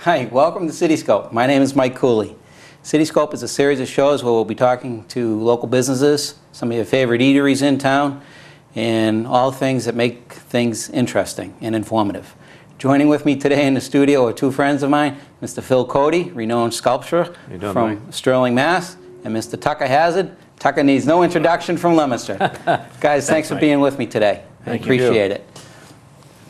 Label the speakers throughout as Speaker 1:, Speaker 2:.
Speaker 1: Hi, welcome to Cityscope. My name is Mike Cooley. Cityscope is a series of shows where we'll be talking to local businesses, some of your favorite eateries in town, and all things that make things interesting and informative. Joining with me today in the studio are two friends of mine, Mr. Phil Cote, renowned sculptor from Sterling, Mass., and Mr. Tucker Hazzard. Tucker needs no introduction from Leominster. Guys, thanks for being with me today. I appreciate it.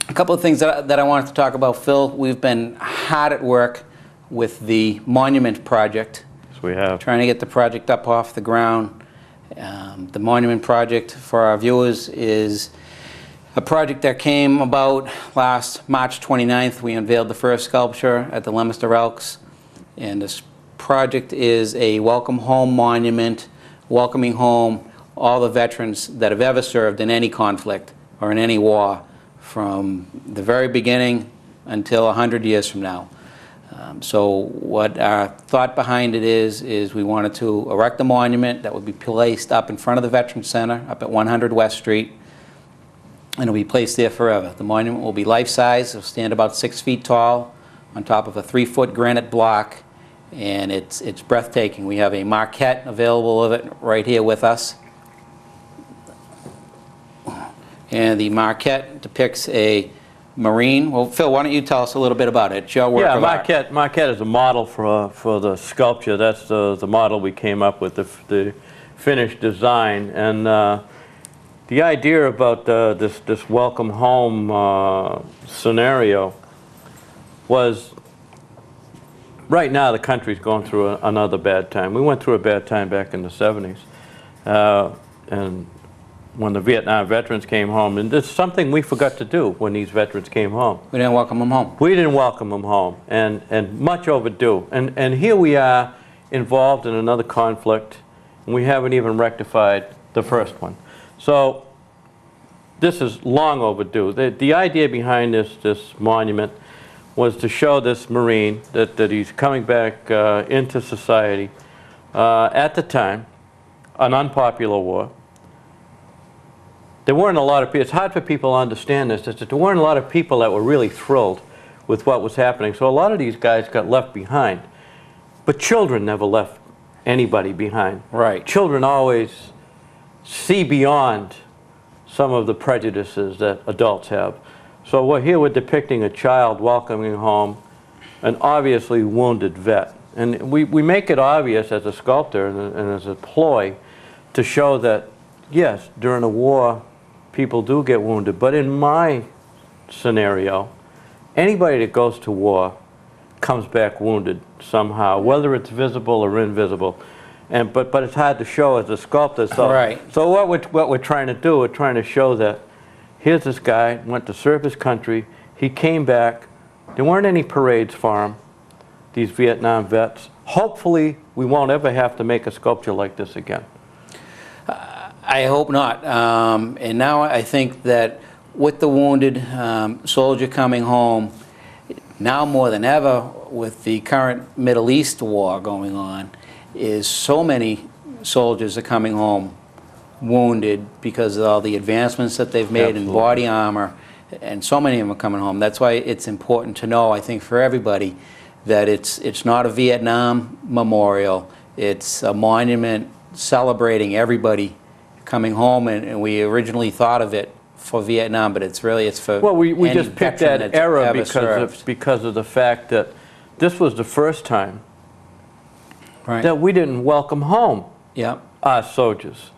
Speaker 1: A couple of things that I wanted to talk about, Phil. We've been hard at work with the monument project.
Speaker 2: Yes, we have. Trying
Speaker 1: to get the project up off the ground. The monument project, for our viewers, is a project that came about last March 29th. We unveiled the first sculpture at the Leominster Elks. And this project is a welcome home monument, welcoming home all the veterans that have ever served in any conflict or in any war, from the very beginning until 100 years from now. So what our thought behind it is we wanted to erect a monument that would be placed up in front of the Veterans Center, up at 100 West Street, and it'll be placed there forever. The monument will be life-size. It'll stand about 6 feet tall on top of a 3-foot granite block, and it's breathtaking. We have a maquette available of it right here with us. And the maquette depicts a Marine. Well, Phil, why don't you tell us a little bit about it? It's your work of art.
Speaker 2: Maquette is a model for the sculpture. That's the model we came up with, the finished design. And the idea about this welcome home scenario was, right now the country's going through another bad time. We went through a bad time back in the 70s. And when the Vietnam veterans came home, and it's something we forgot to do when these veterans came home.
Speaker 1: We didn't welcome them home.
Speaker 2: We didn't welcome them home, and much overdue. And here we are involved in another conflict, and we haven't even rectified the first one. So this is long overdue. The idea behind this monument was to show this Marine that he's coming back into society. At the time, an unpopular war. There weren't a lot of people, it's hard for people to understand this, that there weren't a lot of people that were really thrilled with what was happening. So a lot of these guys got left behind. But children never left anybody behind.
Speaker 1: Right.
Speaker 2: Children always see beyond some of the prejudices that adults have. So here we're depicting a child welcoming home an obviously wounded vet. And we make it obvious as a sculptor and as a ploy to show that, yes, during a war, people do get wounded, but in my scenario, anybody that goes to war comes back wounded somehow, whether it's visible or invisible. But it's hard to show as a sculptor. So,
Speaker 1: right.
Speaker 2: So what we're trying to do, we're trying to show that here's this guy, went to serve his country, he came back, there weren't any parades for him, these Vietnam vets. Hopefully, we won't ever have to make a sculpture like this again.
Speaker 1: I hope not. And now I think that with the wounded soldier coming home, now more than ever with the current Middle East war going on, is so many soldiers are coming home wounded because of all the advancements that they've made in body armor, and so many of them are coming home. That's why it's important to know, I think, for everybody, that it's not a Vietnam memorial. It's a monument celebrating everybody coming home, and we originally thought of it for Vietnam, but it's for
Speaker 2: well, we just picked that era because of the fact that this was the first time that we didn't welcome home our soldiers.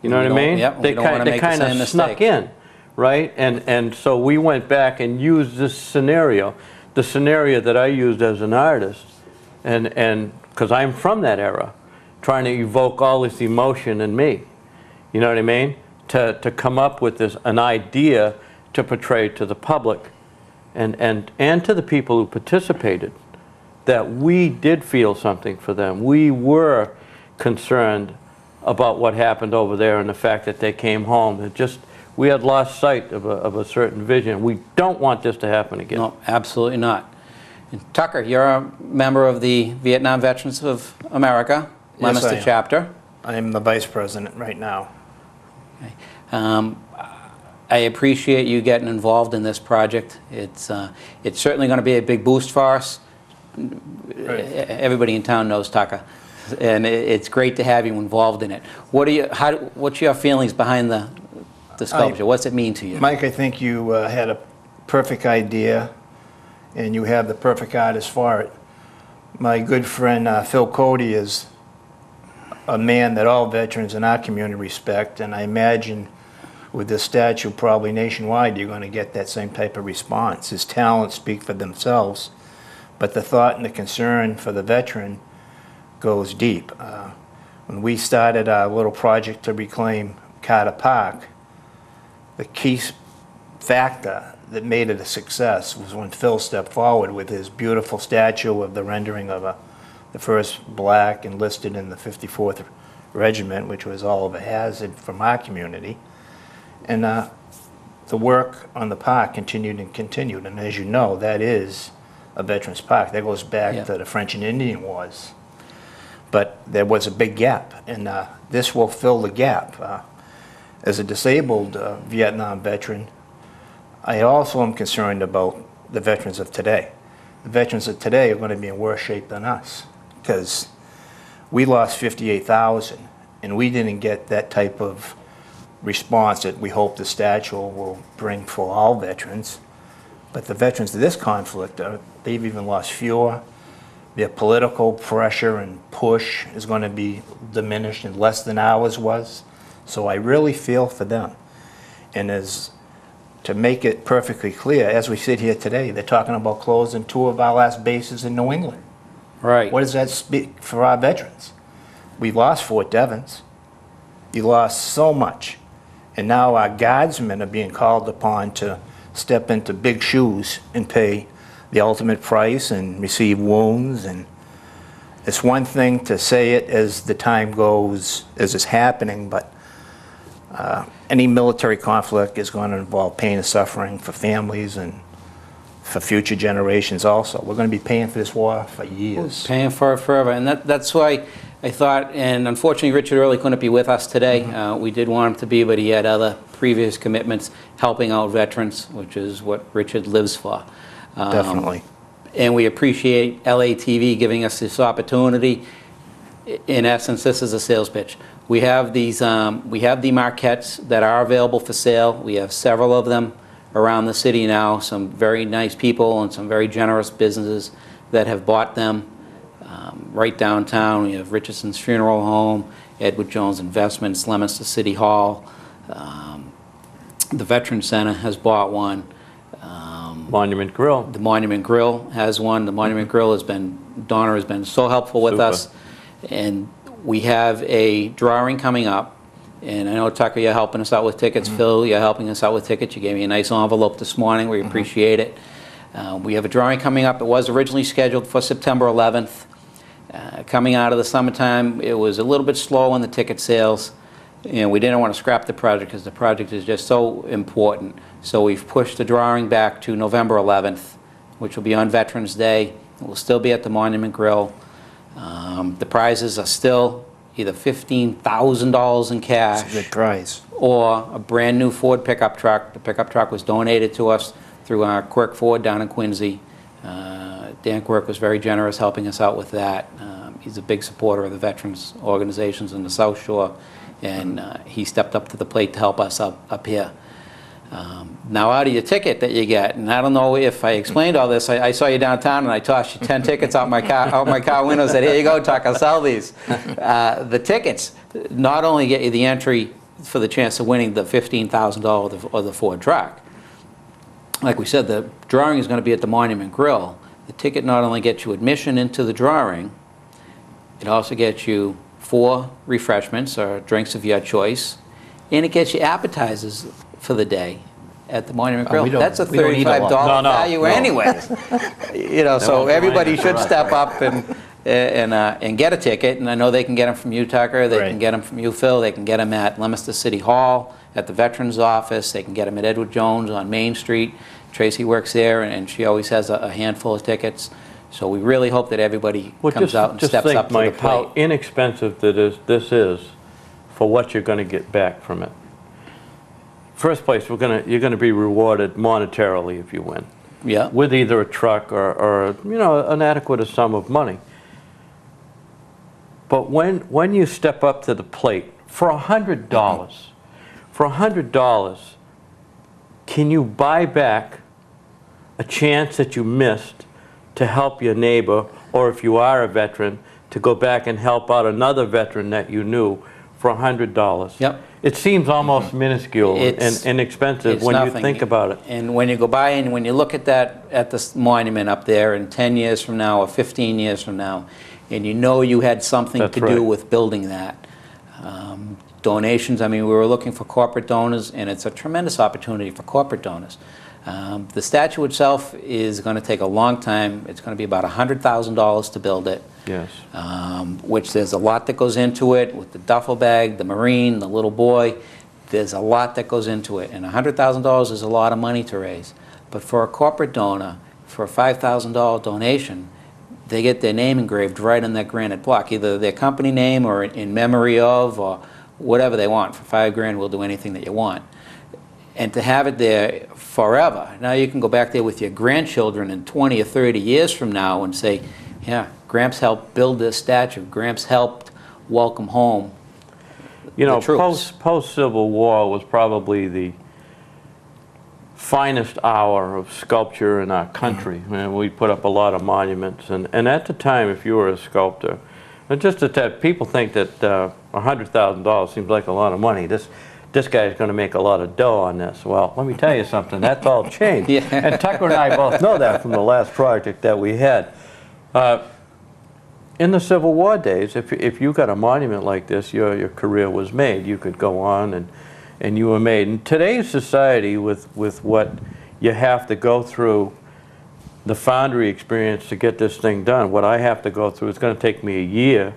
Speaker 2: You know what I mean?
Speaker 1: Yep,
Speaker 2: they kind of snuck in, right? And so we went back and used this scenario, the scenario that I used as an artist, and because I'm from that era, trying to evoke all this emotion in me. You know what I mean? To come up with an idea to portray to the public and to the people who participated, that we did feel something for them. We were concerned about what happened over there and the fact that they came home. We had lost sight of a certain vision. We don't want this to happen again.
Speaker 1: No, absolutely not. And Tucker, you're a member of the Vietnam Veterans of America,
Speaker 3: Yes,
Speaker 1: Leominster
Speaker 3: I am.
Speaker 1: chapter.
Speaker 3: I am the vice president right now.
Speaker 1: I appreciate you getting involved in this project. It's certainly going to be a big boost for us. Everybody in town knows Tucker, and it's great to have you involved in it. What's your feelings behind the sculpture? What's it mean to you?
Speaker 3: Mike, I think you had a perfect idea, and you have the perfect artist for it. My good friend Phil Cote is a man that all veterans in our community respect, and I imagine with this statue probably nationwide you're going to get that same type of response. His talents speak for themselves, but the thought and the concern for the veteran goes deep. When we started our little project to reclaim Carter Park, the key factor that made it a success was when Phil stepped forward with his beautiful statue of the rendering of the first black enlisted in the 54th Regiment, which was Oliver Hazzard from our community. And the work on the park continued and continued. And as you know, that is a veterans park. That goes back to the French and Indian Wars. But there was a big gap, and this will fill the gap. As a disabled Vietnam veteran, I also am concerned about the veterans of today. The veterans of today are going to be in worse shape than us, because we lost 58,000, and we didn't get that type of response that we hope the statue will bring for all veterans. But the veterans of this conflict, they've even lost fewer. Their political pressure and push is going to be diminished in less than ours was. So I really feel for them. And to make it perfectly clear, as we sit here today, they're talking about closing 2 of our last bases in New England.
Speaker 1: Right.
Speaker 3: What does that speak for our veterans? We lost Fort Devens. You lost so much. And now our guardsmen are being called upon to step into big shoes and pay the ultimate price and receive wounds. And it's one thing to say it as the time goes, as it's happening, but any military conflict is going to involve pain and suffering for families and for future generations also. We're going to be paying for this war for years.
Speaker 1: Paying for it forever, and that's why I thought, and unfortunately Richard Early couldn't be with us today. We did want him to be, but he had other previous commitments helping out veterans, which is what Richard lives for.
Speaker 3: Definitely.
Speaker 1: And we appreciate LATV giving us this opportunity. In essence, this is a sales pitch. We have these, we have the maquettes that are available for sale. We have several of them around the city now. Some very nice people and some very generous businesses that have bought them. Right downtown, we have Richardson's Funeral Home, Edward Jones Investments, Leominster City Hall. The Veterans Center has bought one.
Speaker 2: Monument Grill.
Speaker 1: The Monument Grill has one. The Monument Grill has been, Donna has been so helpful with us. And we have a drawing coming up. And I know, Tucker, you're helping us out with tickets. Phil, you're helping us out with tickets. You gave me a nice envelope this morning. We appreciate it. We have a drawing coming up. It was originally scheduled for September 11th. Coming out of the summertime, it was a little bit slow on the ticket sales. We didn't want to scrap the project because the project is just so important. So we've pushed the drawing back to November 11th, which will be on Veterans Day. It will still be at the Monument Grill. The prizes are still either $15,000 in cash.
Speaker 3: It's a good prize.
Speaker 1: Or a brand new Ford pickup truck. The pickup truck was donated to us through our Quirk Ford down in Quincy. Dan Quirk was very generous helping us out with that. He's a big supporter of the veterans organizations in the South Shore, and he stepped up to the plate to help us up here. Now, out of your ticket that you get, and I don't know if I explained all this, I saw you downtown and I tossed you 10 tickets out my car window and said, here you go, Tucker, sell these. The tickets not only get you the entry for the chance of winning the $15,000 or the Ford truck. Like we said, the drawing is going to be at the Monument Grill. The ticket not only gets you admission into the drawing, It also gets you 4 refreshments or drinks of your choice, and it gets you appetizers for the day at the Monument Grill.
Speaker 3: we don't-
Speaker 1: That's a
Speaker 3: we don't eat a lot.
Speaker 1: $35
Speaker 2: No,
Speaker 1: value
Speaker 2: no.
Speaker 1: anyways. You know, so
Speaker 2: won't be
Speaker 1: everybody
Speaker 2: mine.
Speaker 1: should step up and get a ticket, and I know they can get them from you, Tucker, they
Speaker 3: Right.
Speaker 1: can get them from you, Phil, they can get them at Leominster City Hall, at the Veterans Office, they can get them at Edward Jones on Main Street. Tracy works there, and she always has a handful of tickets. So we really hope that everybody
Speaker 2: Well,
Speaker 1: comes out and steps
Speaker 2: think,
Speaker 1: up to
Speaker 2: Mike,
Speaker 1: the plate.
Speaker 2: how inexpensive this is for what you're going to get back from it. First place, you're going to be rewarded monetarily if you win,
Speaker 1: Yeah,
Speaker 2: with either a truck or you know, an adequate sum of money. But when you step up to the plate for $100, can you buy back a chance that you missed to help your neighbor, or if you are a veteran, to go back and help out another veteran that you knew for $100?
Speaker 1: Yep.
Speaker 2: It seems almost minuscule and
Speaker 1: It's-
Speaker 2: inexpensive
Speaker 1: it's
Speaker 2: when you
Speaker 1: nothing.
Speaker 2: think about it.
Speaker 1: And when you go by and when you look at that, at this monument up there, in 10 years from now or 15 years from now, and you know you had something
Speaker 2: That's
Speaker 1: to
Speaker 2: right.
Speaker 1: do with building that. Donations, I mean, we were looking for corporate donors, and it's a tremendous opportunity for corporate donors. The statue itself is going to take a long time. It's going to be about $100,000 to build it.
Speaker 2: Yes.
Speaker 1: Which there's a lot that goes into it with the duffel bag, the Marine, the little boy. There's a lot that goes into it, and $100,000 is a lot of money to raise. But for a corporate donor, for a $5,000 donation, they get their name engraved right on that granite block, either their company name or in memory of, or whatever they want. For $5,000, we'll do anything that you want. And to have it there forever. Now you can go back there with your grandchildren in 20 or 30 years from now and say, yeah, Gramps helped build this statue. Gramps helped welcome home
Speaker 2: You know,
Speaker 1: the troops.
Speaker 2: post-Civil War was probably the finest hour of sculpture in our country. And we put up a lot of monuments. And at the time, if you were a sculptor, and just that people think that $100,000 seems like a lot of money. This guy's going to make a lot of dough on this. Well, let me tell you something. That's all changed.
Speaker 1: Yeah.
Speaker 2: And Tucker and I both know that from the last project that we had. In the Civil War days, if you got a monument like this, your career was made. You could go on and you were made. In today's society, with what you have to go through, the foundry experience to get this thing done, what I have to go through, it's going to take me a year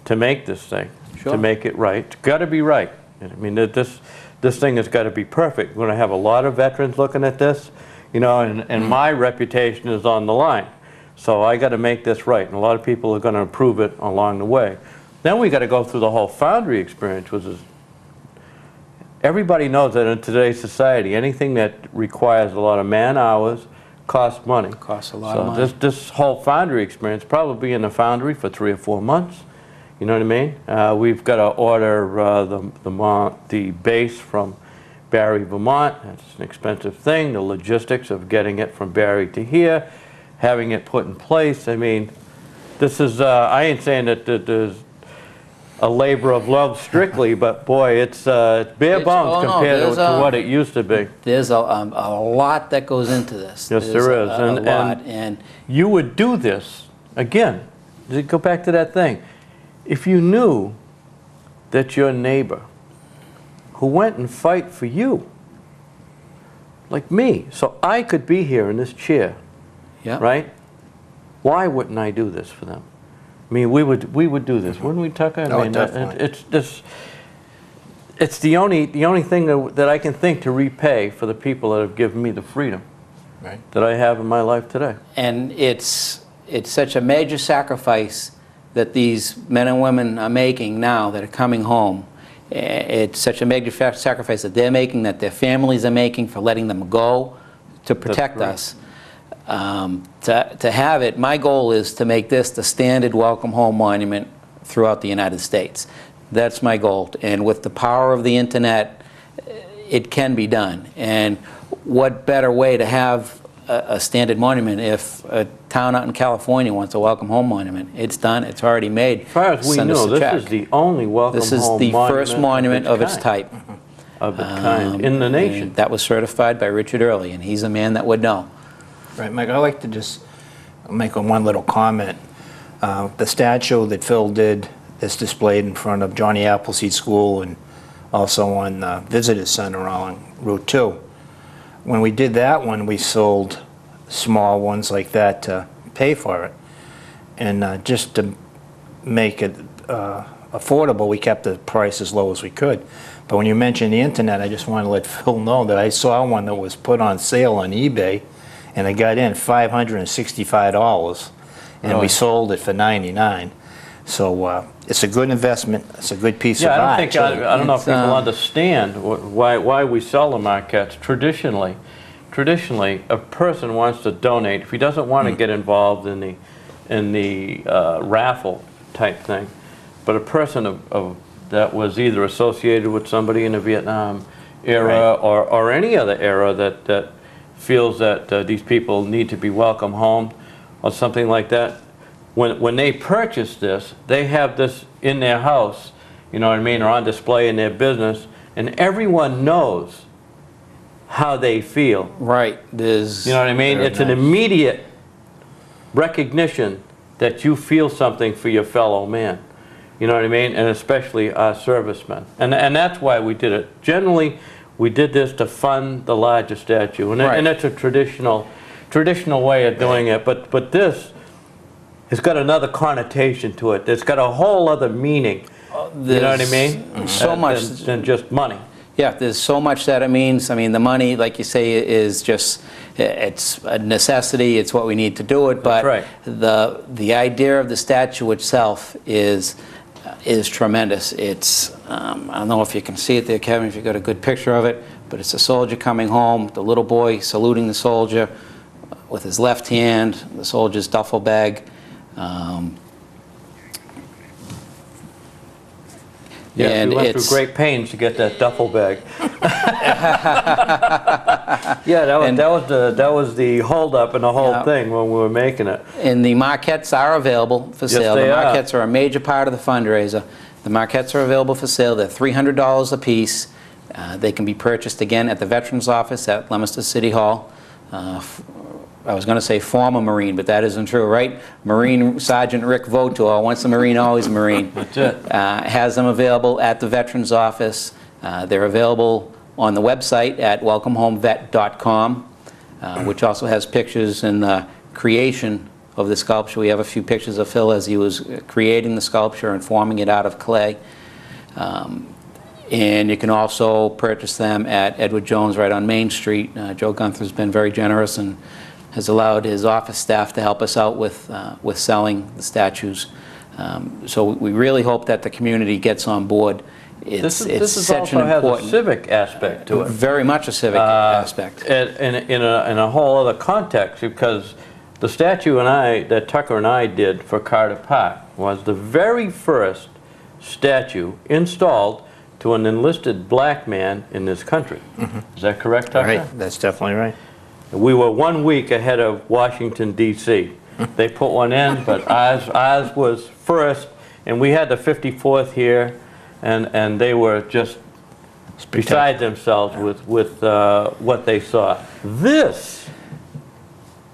Speaker 2: to make this thing,
Speaker 1: Sure.
Speaker 2: to make it right. It's got to be right. I mean, this thing has got to be perfect. We're going to have a lot of veterans looking at this, you know, and my reputation is on the line. So I got to make this right, and a lot of people are going to approve it along the way. Then we got to go through the whole foundry experience, which is, everybody knows that in today's society, anything that requires a lot of man hours costs money.
Speaker 1: Costs a lot of money.
Speaker 2: This whole foundry experience, probably in the foundry for 3 or 4 months. You know what I mean? We've got to order the base from Barry, Vermont. That's an expensive thing. The logistics of getting it from Barry to here, having it put in place. I mean, this is, I ain't saying that there's a labor of love strictly, but boy, it's bare bones compared to what it used to be.
Speaker 1: There's a lot that goes into this.
Speaker 2: Yes,
Speaker 1: There's
Speaker 2: there is.
Speaker 1: a lot. And
Speaker 2: You would do this, again, to go back to that thing, if you knew that your neighbor who went and fight for you, like me, so I could be here in this chair,
Speaker 1: yeah.
Speaker 2: right? Why wouldn't I do this for them? I mean, we would do this, wouldn't we, Tucker? I
Speaker 3: Oh,
Speaker 2: mean,
Speaker 3: definitely.
Speaker 2: it's the only thing that I can think to repay for the people that have given me the freedom
Speaker 3: Right.
Speaker 2: that I have in my life today.
Speaker 1: And it's such a major sacrifice that these men and women are making now that are coming home. It's such a major sacrifice that they're making, that their families are making for letting them go to protect
Speaker 2: right.
Speaker 1: us. To have it, my goal is to make this the standard welcome home monument throughout the United States. That's my goal. And with the power of the internet, it can be done. And what better way to have a standard monument if a town out in California wants a welcome home monument? It's done. It's already made.
Speaker 2: As far as we
Speaker 1: Send us
Speaker 2: know,
Speaker 1: a
Speaker 2: this
Speaker 1: check.
Speaker 2: is the only welcome
Speaker 1: This is
Speaker 2: home
Speaker 1: the first monument of its
Speaker 2: kind.
Speaker 1: type.
Speaker 2: Of its kind in the nation.
Speaker 1: And that was certified by Richard Early, and he's a man that would know.
Speaker 3: Right, Mike, I'd like to just make one little comment. The statue that Phil did is displayed in front of Johnny Appleseed School and also on Visitor Center on Route 2. When we did that one, we sold small ones like that to pay for it. And just to make it affordable, we kept the price as low as we could. But when you mentioned the internet, I just wanted to let Phil know that I saw one that was put on sale on eBay, and it got in $565, and we sold it for $99. So it's a good investment. It's a good piece of art.
Speaker 2: I don't know if people understand why we sell the Marquettes. Traditionally, a person wants to donate. If he doesn't want to get involved in the raffle type thing, but a person that was either associated with somebody in the Vietnam era or any other era that feels that these people need to be welcome home or something like that, when they purchase this, they have this in their house, you know what I mean, or on display in their business, and everyone knows how they feel.
Speaker 1: Right.
Speaker 2: You know what I mean? It's an immediate recognition that you feel something for your fellow man. You know what I mean? And especially our servicemen. And that's why we did it. Generally, we did this to fund the larger statue. And it's a traditional way of doing it. But this has got another connotation to it. It's got a whole other meaning. You know what I mean?
Speaker 1: So much
Speaker 2: than just money.
Speaker 1: Yeah, there's so much that it means. I mean, the money, like you say, is just, it's a necessity. It's what we need to do it. But the idea of the statue itself is tremendous. It's, I don't know if you can see it there, Kevin, if you got a good picture of it, but it's a soldier coming home, the little boy saluting the soldier with his left hand, the soldier's duffel bag.
Speaker 2: Yeah, we went through great pains to get that duffel bag. Yeah, that was the holdup in the whole thing when we were making it.
Speaker 1: And the Marquettes are available for sale. The Marquettes are a major part of the fundraiser. The Marquettes are available for sale. They're $300 a piece. They can be purchased again at the Veterans Office at Leominster City Hall. I was going to say former Marine, but that isn't true, right? Marine Sergeant Rick Votor, once a Marine, always a Marine.
Speaker 2: That's it.
Speaker 1: Has them available at the Veterans Office. They're available on the website at welcomehomevet.com, which also has pictures in the creation of the sculpture. We have a few pictures of Phil as he was creating the sculpture and forming it out of clay. And you can also purchase them at Edward Jones right on Main Street. Joe Gunther's been very generous and has allowed his office staff to help us out with selling the statues. So we really hope that the community gets on board.
Speaker 2: This also has a civic aspect to it.
Speaker 1: Very much a civic aspect.
Speaker 2: In a whole other context, because the statue that Tucker and I did for Carter Park was the very first statue installed to an enlisted black man in this country. Is that correct, Tucker?
Speaker 3: Right, that's definitely right.
Speaker 2: We were 1 week ahead of Washington, D.C. They put one in, but ours was first, and we had the 54th here, and they were just beside themselves with what they saw. This,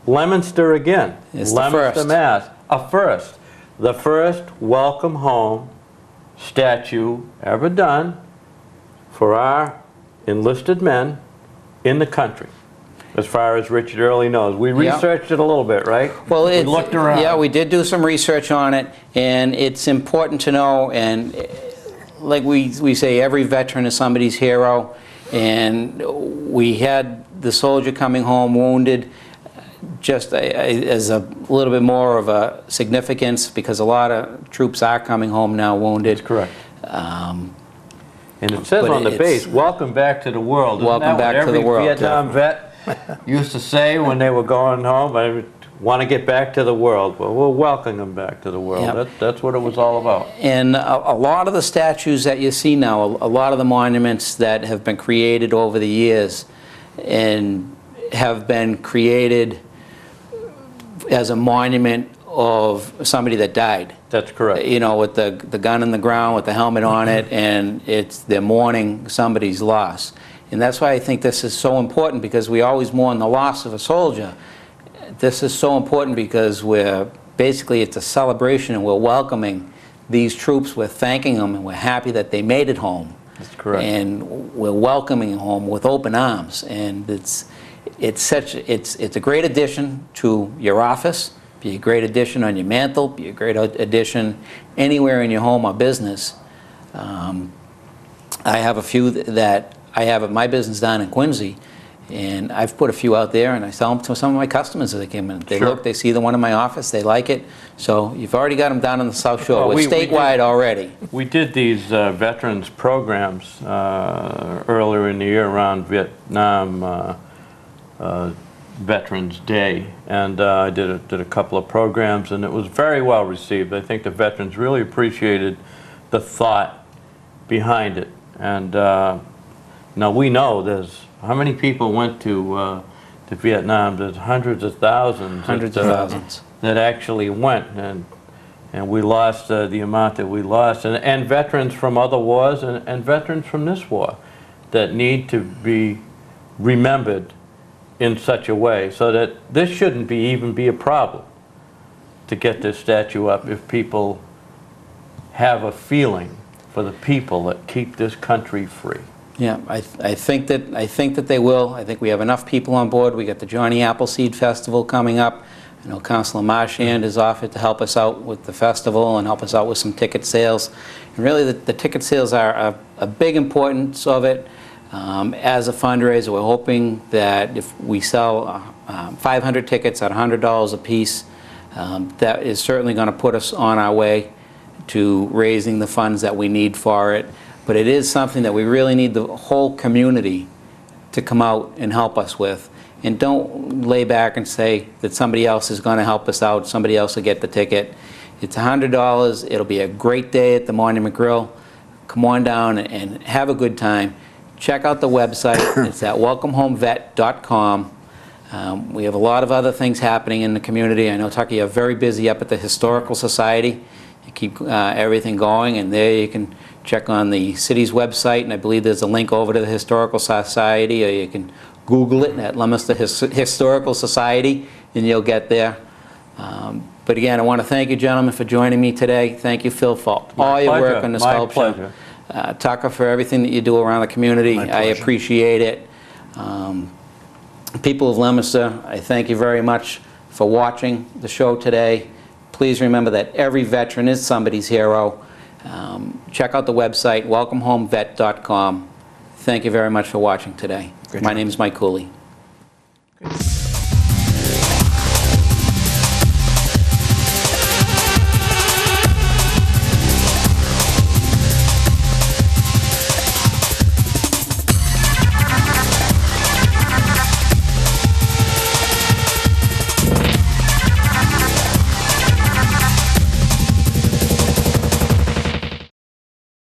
Speaker 2: Leominster again, Leominster, Mass, a first. The first welcome home statue ever done for our enlisted men in the country. As far as Richard Early knows. We researched it a little bit, right?
Speaker 1: Well,
Speaker 2: we looked around.
Speaker 1: Yeah, we did do some research on it, and it's important to know, and like we say, every veteran is somebody's hero, and we had the soldier coming home wounded just as a little bit more of a significance, because a lot of troops are coming home now wounded.
Speaker 2: That's correct. And it says on the base, welcome back to the world.
Speaker 1: Welcome back to the world.
Speaker 2: Every Vietnam vet used to say when they were going home, I want to get back to the world. Well, we're welcoming them back to the world.
Speaker 1: Yep.
Speaker 2: That's what it was all about.
Speaker 1: And a lot of the statues that you see now, a lot of the monuments that have been created over the years and have been created as a monument of somebody that died.
Speaker 2: That's correct.
Speaker 1: You know, with the gun in the ground, with the helmet on it, and they're mourning somebody's loss. And that's why I think this is so important, because we always mourn the loss of a soldier. This is so important because we're basically it's a celebration, and we're welcoming these troops. We're thanking them, and we're happy that they made it home.
Speaker 2: That's correct.
Speaker 1: And we're welcoming them home with open arms. And it's a great addition to your office, be a great addition on your mantle, be a great addition anywhere in your home or business. I have a few that I have at my business down in Quincy, and I've put a few out there, and I sell them to some of my customers as they come in. They
Speaker 2: Sure.
Speaker 1: look, they see the one in my office, they like it. So you've already got them down on the South Shore.
Speaker 2: Oh,
Speaker 1: We're
Speaker 2: we
Speaker 1: statewide
Speaker 2: did.
Speaker 1: already.
Speaker 2: We did these veterans programs earlier in the year around Vietnam Veterans Day, and I did a couple of programs, and it was very well received. I think the veterans really appreciated the thought behind it. And now we know there's, how many people went to Vietnam? There's hundreds of thousands.
Speaker 1: Hundreds of thousands.
Speaker 2: That actually went, and we lost the amount that we lost. And veterans from other wars and veterans from this war that need to be remembered in such a way so that this shouldn't even be a problem to get this statue up if people have a feeling for the people that keep this country free.
Speaker 1: Yeah, I think that they will. I think we have enough people on board. We got the Johnny Appleseed Festival coming up. I know Councilor Marchand has offered to help us out with the festival and help us out with some ticket sales. And really, the ticket sales are a big importance of it. As a fundraiser, we're hoping that if we sell 500 tickets at $100 a piece, that is certainly going to put us on our way to raising the funds that we need for it. But it is something that we really need the whole community to come out and help us with. And don't lay back and say that somebody else is going to help us out, somebody else will get the ticket. It's $100. It'll be a great day at the Monument Grill. Come on down and have a good time. Check out the website. It's at welcomehomevet.com. We have a lot of other things happening in the community. I know, Tucker, you're very busy up at the Historical Society. You keep everything going, and there you can check on the city's website, and I believe there's a link over to the Historical Society, or you can Google it at Leominster Historical Society, and you'll get there. But again, I want to thank you, gentlemen, for joining me today. Thank you, Phil, for all your work on the sculpture.
Speaker 2: My pleasure.
Speaker 1: Tucker, for everything that you do around the community.
Speaker 3: My
Speaker 1: I
Speaker 3: pleasure.
Speaker 1: appreciate it. People of Leominster, I thank you very much for watching the show today. Please remember that every veteran is somebody's hero. Check out the website, welcomehomevet.com. Thank you very much for watching today. My name is Mike Cooley.